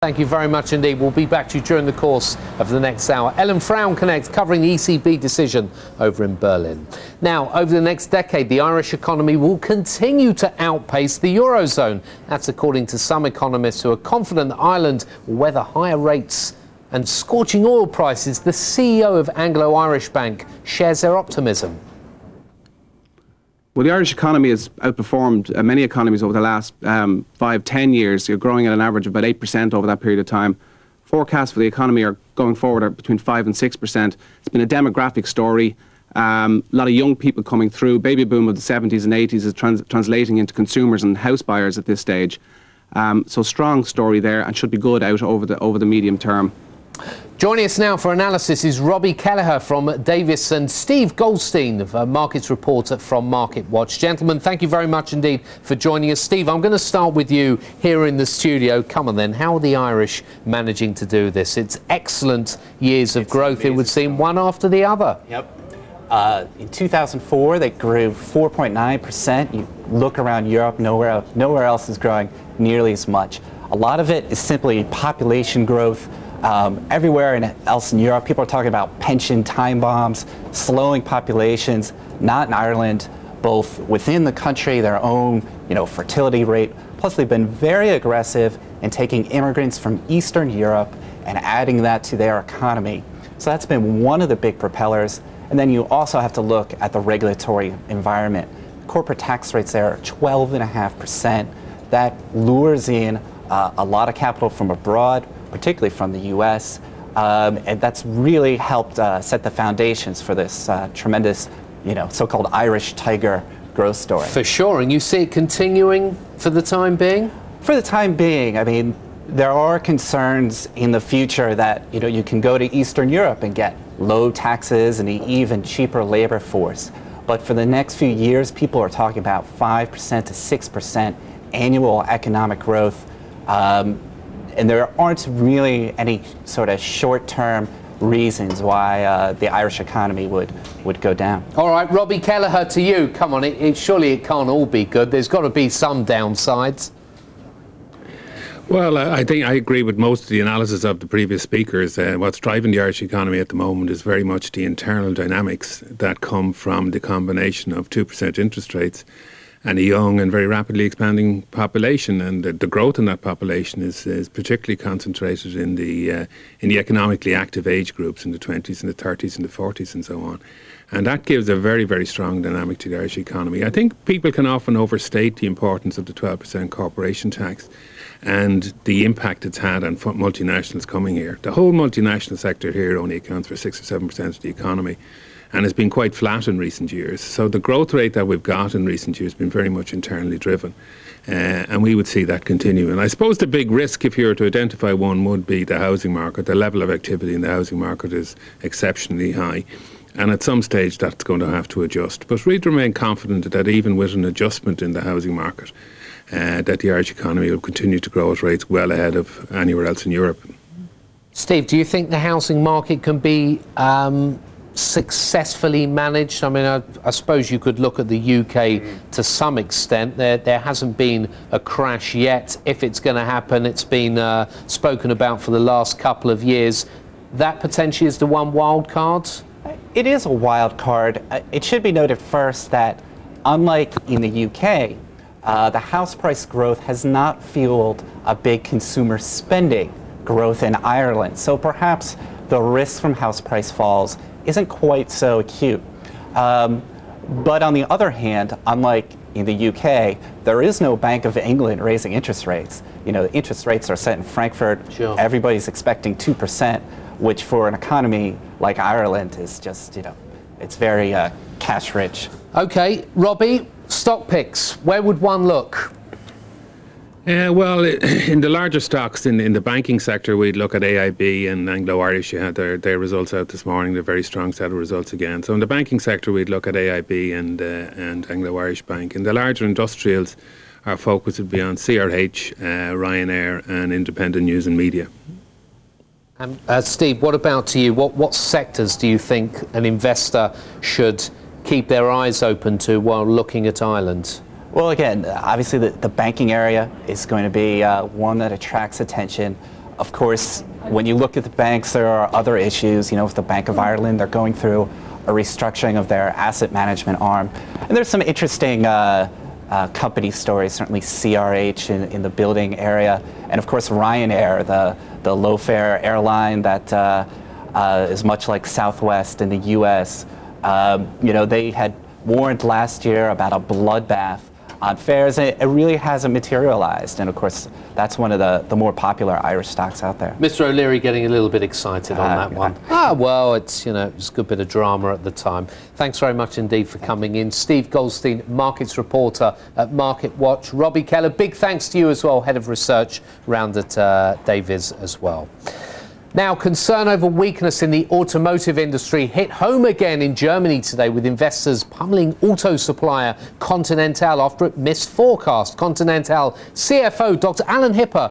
Thank you very much indeed. We'll be back to you during the course of the next hour. Ellen Frown connects, covering the ECB decision over in Berlin. Now, over the next decade, the Irish economy will continue to outpace the Eurozone. That's according to some economists who are confident that Ireland will weather higher rates and scorching oil prices. The CEO of Anglo-Irish Bank shares their optimism. Well, the Irish economy has outperformed many economies over the last 5-10 years. You're growing at an average of about 8% over that period of time. Forecasts for the economy are going forward are between 5 and 6%. It's been a demographic story. A lot of young people coming through. Baby boom of the 70s and 80s is translating into consumers and house buyers at this stage. So strong story there, and should be good out over the medium term. Joining us now for analysis is Robbie Kelleher from Davis and Steve Goldstein, a markets reporter from MarketWatch. Gentlemen, thank you very much indeed for joining us. Steve, I'm going to start with you here in the studio. Come on then, how are the Irish managing to do this? It's excellent years of growth, it would seem, one after the other. Yep. In 2004, they grew 4.9%. You look around Europe, nowhere else is growing nearly as much. A lot of it is simply population growth. Everywhere else in Europe, people are talking about pension time bombs, slowing populations. Not in Ireland, both within the country, their own fertility rate. Plus, they've been very aggressive in taking immigrants from Eastern Europe and adding that to their economy. So that's been one of the big propellers. And then you also have to look at the regulatory environment. Corporate tax rates there are 12.5%. That lures in a lot of capital from abroad, particularly from the U.S., and that's really helped set the foundations for this tremendous, so-called Irish tiger growth story. For sure, and you see it continuing for the time being? For the time being, I mean, there are concerns in the future that, you can go to Eastern Europe and get low taxes and even cheaper labor force. But for the next few years, people are talking about 5% to 6% annual economic growth. And there aren't really any sort of short-term reasons why the Irish economy would go down. All right, Robbie Kelleher, to you. Come on, surely it can't all be good. There's got to be some downsides. Well, I think I agree with most of the analysis of the previous speakers. What's driving the Irish economy at the moment is very much the internal dynamics that come from the combination of 2% interest rates and a young and very rapidly expanding population, and the growth in that population is particularly concentrated in the economically active age groups, in the 20s and the 30s and the 40s and so on. And that gives a very, very strong dynamic to the Irish economy. I think people can often overstate the importance of the 12% corporation tax and the impact it's had on multinationals coming here. The whole multinational sector here only accounts for 6 or 7% of the economy, and has been quite flat in recent years. So the growth rate that we've got in recent years has been very much internally driven, and we would see that continue. And I suppose the big risk, if you were to identify one, would be the housing market. The level of activity in the housing market is exceptionally high, and at some stage that's going to have to adjust. But we'd remain confident that even with an adjustment in the housing market, that the Irish economy will continue to grow at rates well ahead of anywhere else in Europe. Steve, do you think the housing market can be successfully managed? I mean, I suppose you could look at the UK to some extent. There hasn't been a crash yet. If it's going to happen, it's been spoken about for the last couple of years. That potentially is the one wild card? It is a wild card. It should be noted first that, unlike in the UK, the house price growth has not fueled a big consumer spending growth in Ireland. So perhaps the risk from house price falls isn't quite so acute. But on the other hand, unlike in the UK, there is no Bank of England raising interest rates. The interest rates are set in Frankfurt. Sure. Everybody's expecting 2%, which for an economy like Ireland is just, it's very cash rich. Okay, Robbie, stock picks. Where would one look? Well, in the larger stocks, in the banking sector, we'd look at AIB and Anglo-Irish. You had their results out this morning, they're very strong set of results again. So in the banking sector, we'd look at AIB and Anglo-Irish Bank. In the larger industrials, our focus would be on CRH, Ryanair and Independent News and Media. Steve, what about to you? What sectors do you think an investor should keep their eyes open to while looking at Ireland? Well, again, obviously the banking area is going to be one that attracts attention. Of course, when you look at the banks, there are other issues. You know, with the Bank of Ireland, they're going through a restructuring of their asset management arm. And there's some interesting company stories, certainly CRH in the building area. And of course, Ryanair, the low-fare airline that is much like Southwest in the US. You know, they had warned last year about a bloodbath on fares, and it really hasn't materialized. And of course, that's one of the more popular Irish stocks out there. Mr. O'Leary getting a little bit excited on that one. Well, it's, you know, it's a good bit of drama at the time. Thanks very much indeed for coming in. Steve Goldstein, markets reporter at Market Watch. Robbie Keller, big thanks to you as well, head of research round at Davies as well. Now, concern over weakness in the automotive industry hit home again in Germany today, with investors pummeling auto supplier Continental after it missed forecast. Continental CFO Dr. Alan Hipper